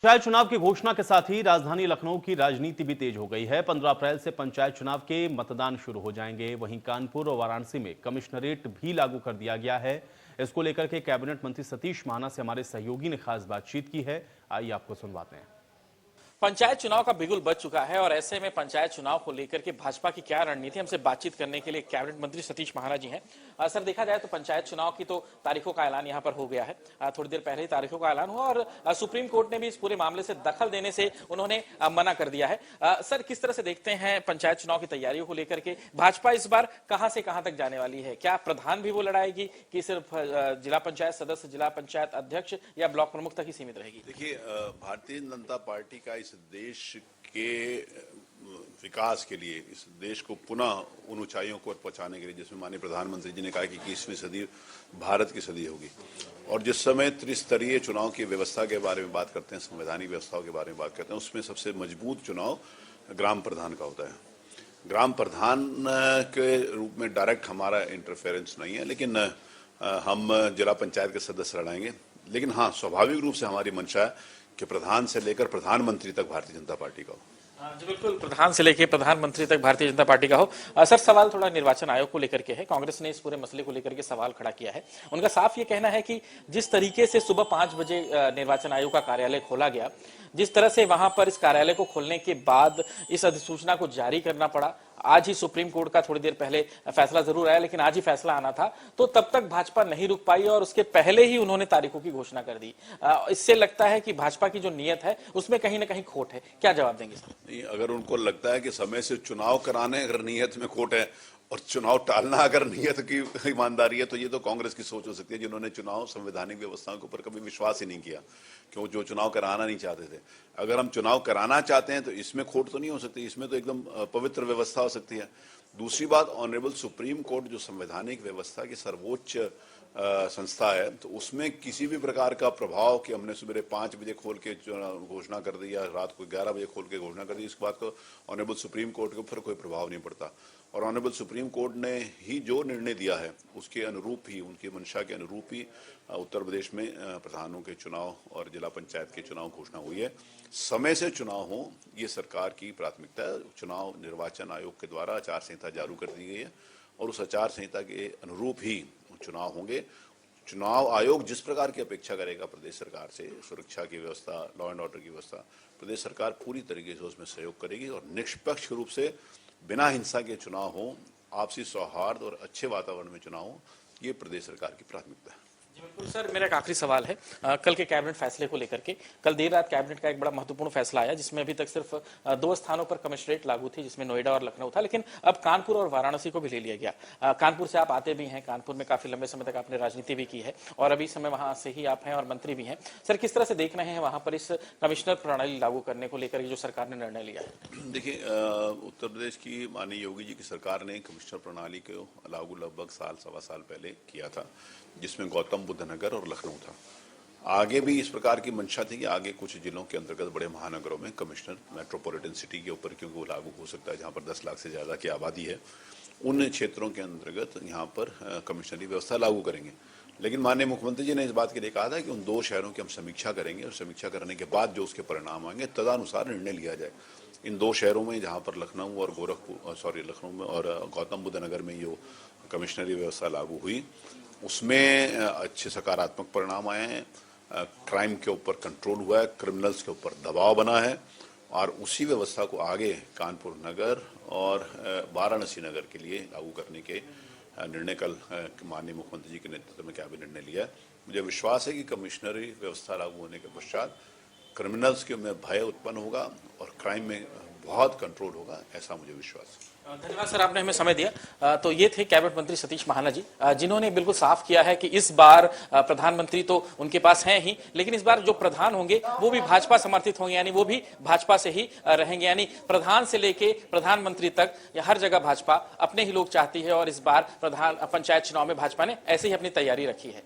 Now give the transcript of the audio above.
पंचायत चुनाव की घोषणा के साथ ही राजधानी लखनऊ की राजनीति भी तेज हो गई है। 15 अप्रैल से पंचायत चुनाव के मतदान शुरू हो जाएंगे। वहीं कानपुर और वाराणसी में कमिश्नरेट भी लागू कर दिया गया है। इसको लेकर के कैबिनेट मंत्री सतीश महाना से हमारे सहयोगी ने खास बातचीत की है। आइए आपको सुनवाते हैं। पंचायत चुनाव का बिगुल बज चुका है और ऐसे में पंचायत चुनाव को लेकर के भाजपा की क्या रणनीति, हमसे बातचीत करने के लिए कैबिनेट मंत्री सतीश महाना जी हैं। सर, देखा जाए तो पंचायत चुनाव की तो तारीखों का ऐलान यहां पर हो गया है। थोड़ी देर पहले ही तारीखों का ऐलान हुआ और सुप्रीम कोर्ट ने भी इस पूरे मामले से दखल देने से उन्होंने मना कर दिया है। सर, किस तरह से देखते हैं पंचायत चुनाव की तैयारियों को लेकर के? भाजपा इस बार कहां से कहां तक जाने वाली है? क्या प्रधान भी वो लड़ाएगी कि सिर्फ जिला पंचायत सदस्य, जिला पंचायत अध्यक्ष या ब्लॉक प्रमुख तक ही सीमित रहेगी? देखिए, भारतीय जनता पार्टी का इस देश के विकास के लिए, इस देश को पुनः उन ऊंचाइयों को पहुंचाने के लिए, जिसमें माननीय प्रधानमंत्री जी ने कहा कि 21वीं सदी भारत की सदी होगी, और जिस समय त्रिस्तरीय चुनाव की व्यवस्था के बारे में बात करते हैं, संवैधानिक व्यवस्थाओं के बारे में बात करते हैं, उसमें सबसे मजबूत चुनाव ग्राम प्रधान का होता है। ग्राम प्रधान के रूप में डायरेक्ट हमारा इंटरफेरेंस नहीं है, लेकिन हम जिला पंचायत के सदस्य लड़ाएंगे। लेकिन हाँ, स्वाभाविक रूप से हमारी मंशा है कि प्रधान से लेकर प्रधानमंत्री तक भारतीय जनता पार्टी का हो। जी बिल्कुल, प्रधान से लेकर प्रधानमंत्री तक भारतीय जनता पार्टी का हो। सर, सवाल थोड़ा निर्वाचन आयोग को लेकर के है। कांग्रेस ने इस पूरे मसले को लेकर के सवाल खड़ा किया है। उनका साफ ये कहना है कि जिस तरीके से सुबह 5 बजे निर्वाचन आयोग का कार्यालय खोला गया, जिस तरह से वहां पर इस कार्यालय को खोलने के बाद इस अधिसूचना को जारी करना पड़ा, आज ही सुप्रीम कोर्ट का थोड़ी देर पहले फैसला जरूर आया, लेकिन आज ही फैसला आना था, तो तब तक भाजपा नहीं रुक पाई और उसके पहले ही उन्होंने तारीखों की घोषणा कर दी। इससे लगता है कि भाजपा की जो नीयत है उसमें कहीं ना कहीं खोट है। क्या जवाब देंगे सर? नहीं, अगर उनको लगता है कि समय से चुनाव कराने अगर नीयत में खोट है और चुनाव टालना अगर नियत की ईमानदारी है, तो ये तो कांग्रेस की सोच हो सकती है, जिन्होंने चुनाव संवैधानिक व्यवस्थाओं के ऊपर कभी विश्वास ही नहीं किया, क्यों जो चुनाव कराना नहीं चाहते थे। अगर हम चुनाव कराना चाहते हैं तो इसमें खोट तो नहीं हो सकती, इसमें तो एकदम पवित्र व्यवस्था हो सकती है। दूसरी बात, ऑनरेबल सुप्रीम कोर्ट जो संवैधानिक व्यवस्था की सर्वोच्च संस्था है, तो उसमें किसी भी प्रकार का प्रभाव कि हमने सुबह 5 बजे खोल के घोषणा कर दी या रात को 11 बजे खोल के घोषणा कर दी, इस बात को ऑनरेबल सुप्रीम कोर्ट के ऊपर कोई प्रभाव नहीं पड़ता। और ऑनरेबल सुप्रीम कोर्ट ने ही जो निर्णय दिया है उसके अनुरूप ही, उनकी मंशा के अनुरूप ही उत्तर प्रदेश में प्रधानों के चुनाव और जिला पंचायत के चुनाव घोषणा हुई है। समय से चुनाव हो, ये सरकार की प्राथमिकता है। चुनाव निर्वाचन आयोग के द्वारा आचार संहिता जारी कर दी गई है और उस आचार संहिता के अनुरूप ही चुनाव होंगे। चुनाव आयोग जिस प्रकार की अपेक्षा करेगा प्रदेश सरकार से, सुरक्षा की व्यवस्था, लॉ एंड ऑर्डर की व्यवस्था, प्रदेश सरकार पूरी तरीके से उसमें सहयोग करेगी और निष्पक्ष रूप से बिना हिंसा के चुनाव हो, आपसी सौहार्द और अच्छे वातावरण में चुनाव हो, ये प्रदेश सरकार की प्राथमिकता है। जी बिल्कुल सर, मेरा एक आखिरी सवाल है कल के कैबिनेट फैसले को लेकर के। कल देर रात कैबिनेट का एक बड़ा महत्वपूर्ण फैसला आया, जिसमें अभी तक सिर्फ 2 स्थानों पर कमिश्नरेट लागू थी, जिसमें नोएडा और लखनऊ था, लेकिन अब कानपुर और वाराणसी को भी ले लिया गया। कानपुर से आप आते भी हैं, कानपुर में काफी लंबे समय तक आपने राजनीति भी की है और अभी समय वहां से ही आप हैं और मंत्री भी हैं। सर, किस तरह से देख रहे हैं वहां पर इस कमिश्नर प्रणाली लागू करने को लेकर जो सरकार ने निर्णय लिया है? देखिए, उत्तर प्रदेश की माननीय योगी जी की सरकार ने कमिश्नर प्रणाली को लागू लगभग सवा साल पहले किया था, जिसमें गौतम बुद्ध नगर और लखनऊ था। आगे भी इस प्रकार की मंशा थी कि आगे कुछ जिलों के अंतर्गत बड़े महानगरों में कमिश्नर मेट्रोपॉलिटन सिटी के ऊपर, क्योंकि वो लागू हो सकता है जहां पर 10 लाख से ज़्यादा की आबादी है, उन क्षेत्रों के अंतर्गत यहाँ पर कमिश्नरी व्यवस्था लागू करेंगे। लेकिन माननीय मुख्यमंत्री जी ने इस बात के लिए कहा था कि उन 2 शहरों की हम समीक्षा करेंगे और समीक्षा करने के बाद जो उसके परिणाम आएंगे तदनुसार निर्णय लिया जाए। इन 2 शहरों में, जहाँ पर लखनऊ में और गौतम बुद्ध नगर में जो कमिश्नरी व्यवस्था लागू हुई, उसमें अच्छे सकारात्मक परिणाम आए हैं। क्राइम के ऊपर कंट्रोल हुआ है, क्रिमिनल्स के ऊपर दबाव बना है और उसी व्यवस्था को आगे कानपुर नगर और वाराणसी नगर के लिए लागू करने के निर्णय कल माननीय मुख्यमंत्री जी के नेतृत्व में कैबिनेट ने लिया है। मुझे विश्वास है कि कमिश्नरी व्यवस्था लागू होने के पश्चात क्रिमिनल्स के में भय उत्पन्न होगा और क्राइम में बहुत कंट्रोल होगा, ऐसा मुझे विश्वास है। धन्यवाद सर, आपने हमें समय दिया। तो ये थे कैबिनेट मंत्री सतीश महाना जी, जिन्होंने बिल्कुल साफ किया है कि इस बार प्रधानमंत्री तो उनके पास हैं ही, लेकिन इस बार जो प्रधान होंगे वो भी भाजपा समर्थित होंगे, यानी वो भी भाजपा से ही रहेंगे। यानी प्रधान से लेके प्रधानमंत्री तक हर जगह भाजपा अपने ही लोग चाहती है और इस बार पंचायत चुनाव में भाजपा ने ऐसे ही अपनी तैयारी रखी है।